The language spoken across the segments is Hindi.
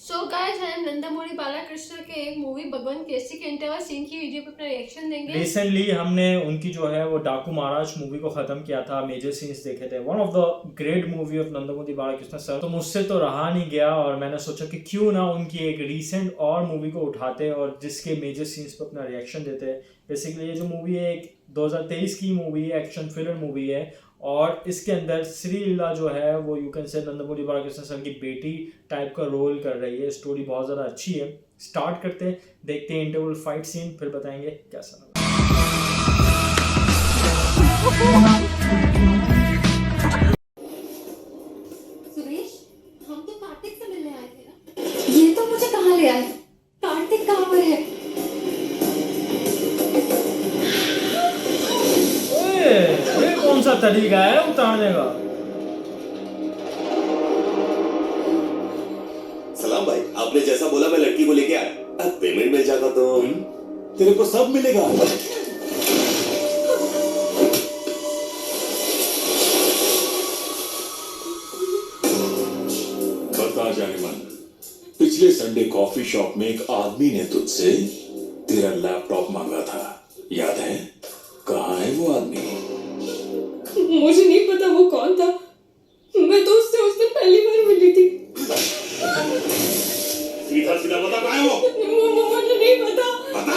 सो गाइस हम नंदामूरी बालाकृष्ण के एक मूवी भगवान केसरी के इंटरवल सीन की वीडियो पे अपना रिएक्शन देंगे। रिसेंटली हमने उनकी जो है वो डाकू महाराज मूवी को खत्म किया था, मेजर सीन्स देखे थे। One of the great movie of Nandamuri Balakrishna sir. तो मुझसे तो रहा नहीं गया और मैंने सोचा कि क्यों ना उनकी एक रीसेंट और मूवी को उठाते और जिसके मेजर सीन्स पे अपना रिएक्शन देते। बेसिकली ये जो मूवी है एक 2023 की मूवी है, एक्शन थ्रिलर मूवी है और इसके अंदर श्री लीला जो है वो you can say Nandamuri Balakrishna sir की बेटी टाइप का रोल कर रही है। स्टोरी बहुत ज़्यादा अच्छी है। स्टार्ट करते हैं, देखते हैं इंटरवल फाइट सीन, फिर बताएंगे कैसा लगा। सुरेश, हम तो कार्तिक से मिलने आए थे ना। ये तो मुझे कहाँ ले आए? कार्तिक कहाँ पर है? ये कौन सा तरीका है उतारने का? सलाम भाई, आपने जैसा बोला मैं लड़की को लेके आया। अब पेमेंट मिल जाता तो तेरे को सब मिलेगा। बता जाने मन, पिछले संडे कॉफी शॉप में एक आदमी ने तुझसे तेरा लैपटॉप मांगा था, याद है? कहाँ है वो आदमी? मुझे नहीं पता वो कौन था। मैं तो उससे उस दिन पहली बार मिली थी। सीधा सीधा बता कहाँ है वो? मुझे नहीं पता। बता।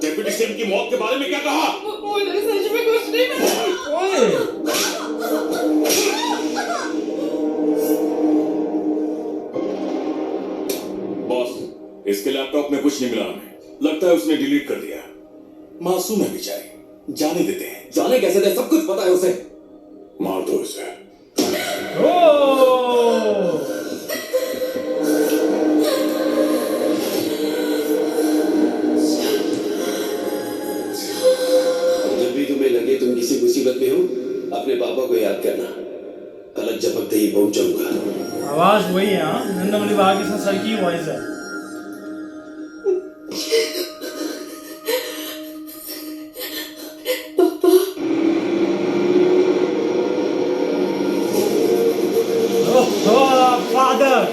डेप्यूटी सिंह की मौत के बारे में क्या कहा? मुझे सच में कुछ नहीं पता। बॉस, इसके लैपटॉप में कुछ नहीं मिला हमें। लगता है उसने डिलीट कर दिया। मासूम है बेचारी, जाने देते हैं। जाने कैसे दे, सब कुछ पता है उसे। मार दो इसे। जब भी तुम्हें लगे तुम किसी मुसीबत में हो, अपने पापा को याद करना। पलक झपकते ही पहुंच जाऊंगा। आवाज वही है, हाँ, नंदामूरी बालाकृष्ण सर की वॉइस है। फादर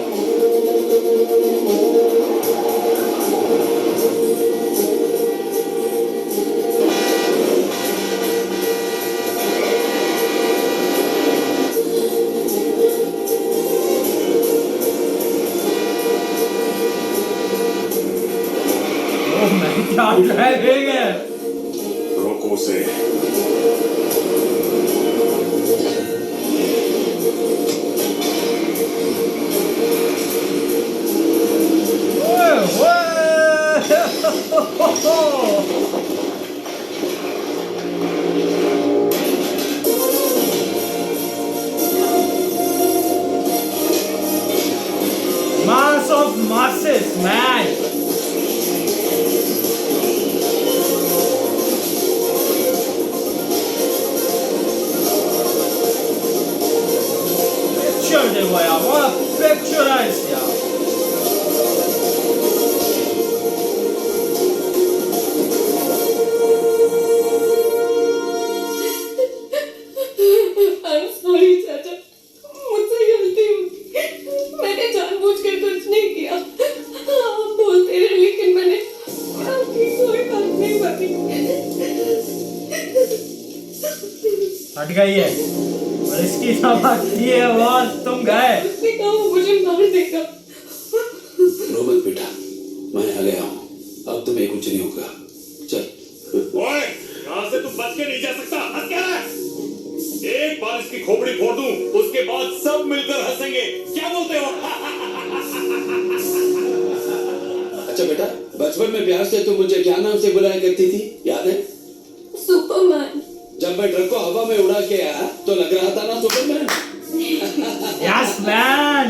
क्या ड्राइविंग है। रोको उसे। Mass of masses, man. Picture देखो यार, what a picturize यार। I'm sorry चाचा, मुझसे गलती हो गई। मैंने जानबूझकर कुछ नहीं किया। आप बोलते रहे लेकिन मैंने आपकी कोई बात नहीं मानी। हट गई है और इसकी बात ये आवाज तुम गए। उसने कहा वो मुझे मार देगा। रो मत बेटा, मैं आ गया हूँ। अब तुम्हें कुछ नहीं होगा। चल। ओए, यहाँ से तुम बच के नहीं जा सकता। हंस क्या रहा है? एक बार इसकी खोपड़ी फोड़ दूं, उसके बाद सब मिलकर हंसेंगे। क्या बोलते हो? अच्छा बेटा, बचपन में प्यार से तुम मुझे क्या नाम से बुलाया करती थी, याद है? सुपरमैन। जब मैं ट्रक को हवा में उड़ा के आया तो लग रहा था ना सुपरमैन। Yes man.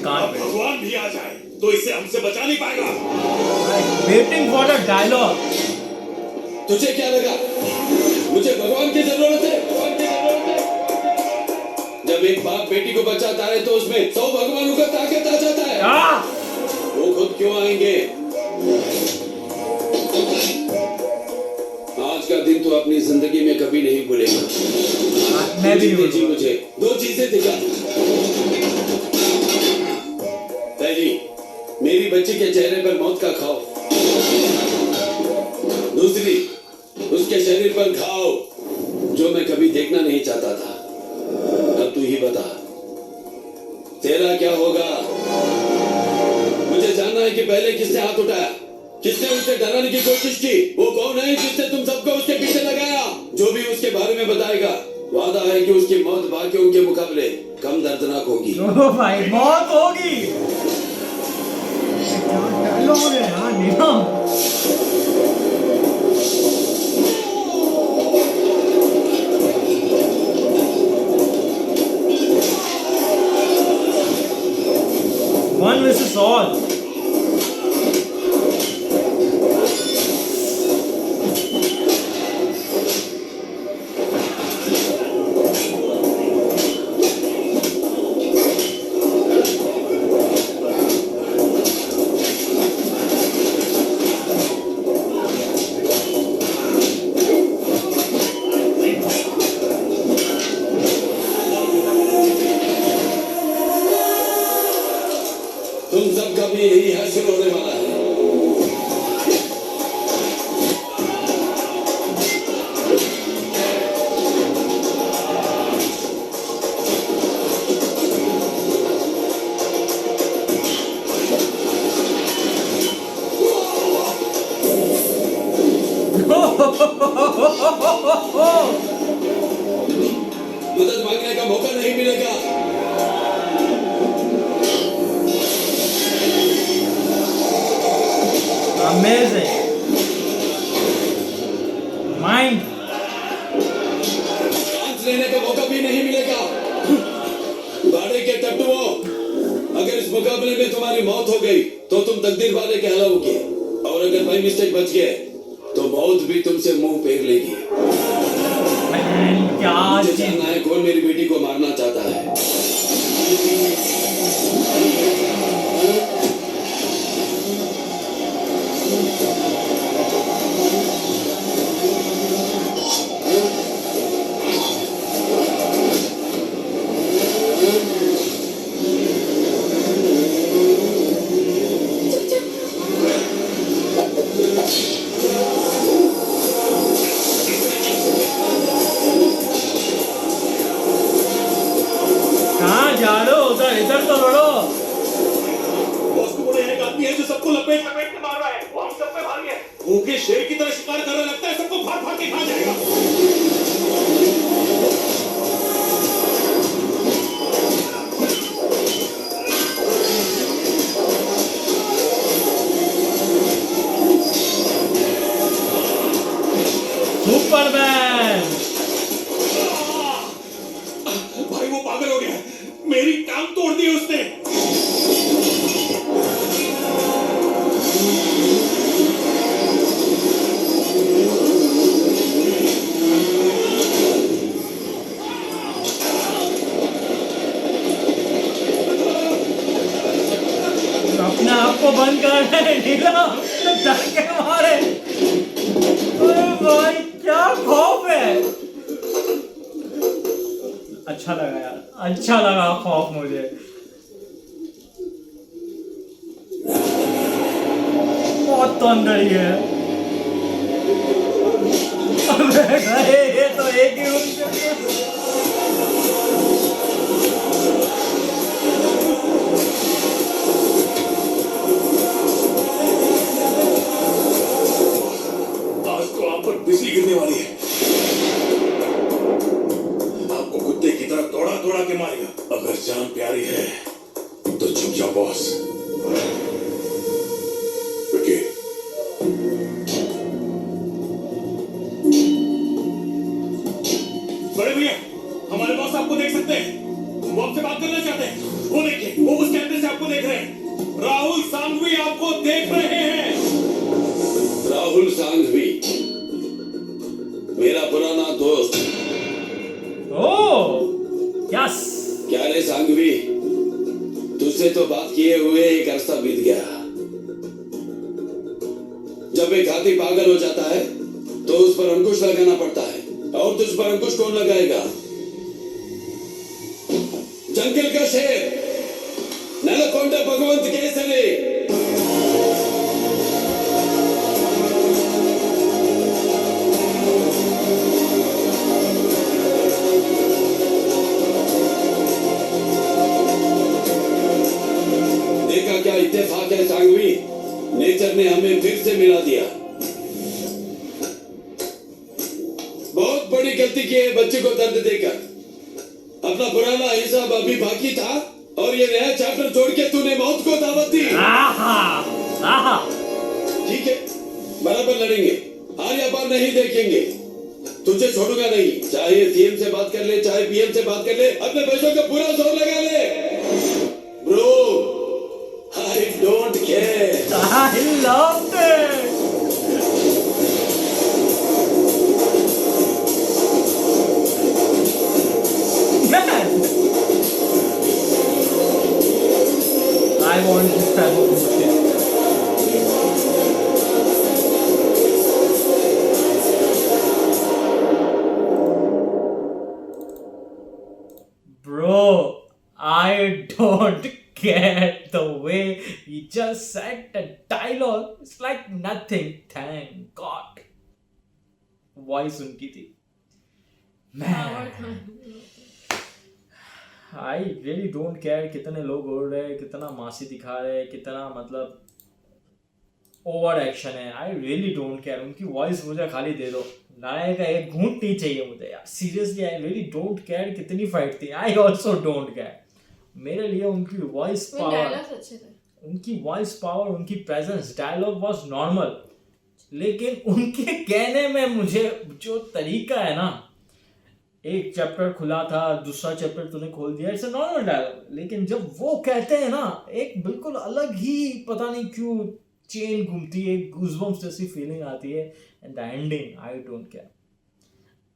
अब भगवान भी आ जाए तो इसे हमसे बचा नहीं पाएगा। Waiting for the dialogue. तुझे क्या लगा मुझे भगवान की जरूरत है? भगवान की जरूरत है। जब एक बाप बेटी को बचाता है तो उसमें 100 भगवानों का ताकत आ जाता है। वो खुद क्यों आएंगे? आज का दिन तो अपनी जिंदगी में कभी नहीं भूलेगा। मैं भी मुझे दो चीजें दिखा। मेरी बच्ची के चेहरे पर मौत का खाओ, दूसरी उसके शरीर पर घाव जो मैं कभी देखना नहीं चाहता था। अब तू ही बता, तेरा क्या होगा? मुझे जानना है कि पहले किसने हाथ उठाया, किसने उसे डराने की कोशिश की, वो कौन है जिसने तुम सबको उसके पीछे लगाया? जो भी उसके बारे में बताएगा, वादा है कि उसकी मौत बाकियों के मुकाबले कम दर्दनाक होगी। ओ भाई, मौत होगी। क्या डायलॉग है यार निगम। One versus all. तुम सबका भी यही हासिल होने वाला है। मदद मांगने का मौका नहीं मिलेगा। Amazing. Mind. सांस लेने का मौका भी नहीं मिलेगा। बाड़े के टट्टुओं, अगर इस मुकाबले में तुम्हारी मौत हो गई तो तुम तकदीर वाले कहलाओगे, और अगर बाई मिस्टेक बच गए तो मौत भी तुमसे मुंह फेर लेगी। क्या मुझे जानना है कौन मेरी बेटी को मारना चाहता है। कहाँ जा रहे हो? उधर इधर तो लड़ो। बॉस को बोले एक आदमी है जो सबको लपेट लपेट के मार रहा है, वो हम सब पे भारी है, भूखे शेर की तरह शिकार कर रहा, लगता है सबको फाड़ फाड़ के खा जाएगा। सुपरमैन। भाई वो पागल हो गया है, मेरी टांग तोड़ दी उसने। अपने आप को बंद कर रहे हैं नीलम, डर के मारे। अरे भाई क्या खौफ है। अच्छा लगा यार, अच्छा लगा खौफ मुझे। बहुत तो अंदर ही है। अबे भाई ये तो एक ही रूम से। आज तो आप पर बिजली गिरने वाली है। आपको कुत्ते की तरह दौड़ा दौड़ा के मारेगा। अगर जान प्यारी है तो झुक जाओ बॉस। विकी, बड़े भैया, हमारे बॉस आपको देख सकते हैं, वो आपसे बात करना चाहते हैं। वो देखिए, वो उस कैमरे से आपको देख रहे हैं। राहुल सांघवी आपको देख रहे हैं। राहुल सांघवी, मेरा पुराना दोस्त। Oh yes. क्या रे सांघवी, तुझसे तो बात किए हुए एक अरसा बीत गया। जब एक हाथी पागल हो जाता है तो उस पर अंकुश लगाना पड़ता है, और तुझ पर अंकुश कौन लगाएगा? जंगल का शेर, नेलकोंडा भगवंत केसरी। इत्तेफाक है सांगवी, नेचर ने हमें फिर से मिला दिया। बहुत बड़ी गलती की है बच्चे को दर्द देकर। अपना पुराना हिसाब अभी बाकी था और ये नया चैप्टर छोड़ के तूने मौत को दावत दी। ठीक है, बराबर लड़ेंगे, हार या पार नहीं देखेंगे। तुझे छोड़ूंगा नहीं, चाहे सीएम से बात कर ले, चाहे पीएम से बात कर ले, अपने पैसों का पूरा जोर लगा ले। Bro, I don't care. I loved it. Man, I want this type of movie. Bro, I don't get the way he just said the dialogue. It's like nothing. Thank God. Voice उनकी थी. Man, I really don't care कितने लोग उड़ रहे हैं, कितना मासी दिखा रहे हैं, कितना मतलब ओवर एक्शन है. I really don't care. उनकी वॉइस मुझे खाली दे दो. लड़ाई का एक घूंट नहीं चाहिए मुझे यार. Seriously I really don't care कितनी फाइट थी. I also don't care. मेरे लिए उनकी वॉइस पावर, उनकी वॉइस पावर, उनकी प्रेजेंस, डायलॉग वाज नॉर्मल, लेकिन उनके कहने में मुझे जो तरीका है ना, एक चैप्टर खुला था, दूसरा चैप्टर तूने खोल दिया, इट्स अ नॉर्मल डायलॉग, लेकिन जब वो कहते हैं ना, एक बिल्कुल अलग ही, पता नहीं क्यों चेन घूमती है, गूज़बम्प्स जैसी फीलिंग आती है. And the ending, I don't care.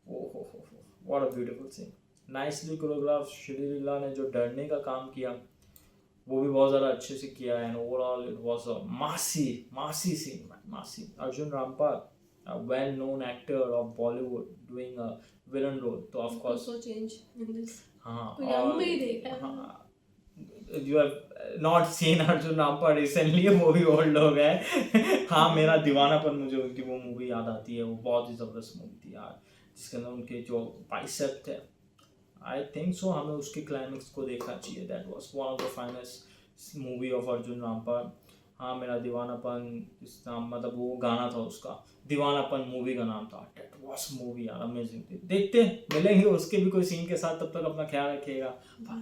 ओहो, what a beautiful scene. Nicely choreograph. Sreeleela ने जो डरने का काम किया वो भी बहुत ज़्यादा अच्छे से किया है. And overall it was a मासी सीन. मासी. Arjun Rampal, a well known actor of Bollywood, doing a villain role, तो of course also change in this. हाँ, कोई हम नहीं देखा. हाँ, you have not seen Arjun Rampal recently, वो भी ओल्ड हो गए. हाँ, मेरा दीवानापन, मुझे उनकी वो मूवी याद आती है. वो बहुत ही ज़बरदस्त मूवी थी यार, जिसके अंदर उनके जो बाइसेप थे, आई थिंक सो हमें उसके क्लाइमेक्स को देखना चाहिए. That was one of the finest movie of Arjun Rampal. हाँ, मेरा दीवानापन, इस नाम मतलब वो गाना था उसका, दीवानापन मूवी का नाम था. दैट वाज मूवी यार, अमेजिंग थी. देखते मिलेंगे उसके भी कोई सीन के साथ. तब तक अपना ख्याल रखिएगा. बाय.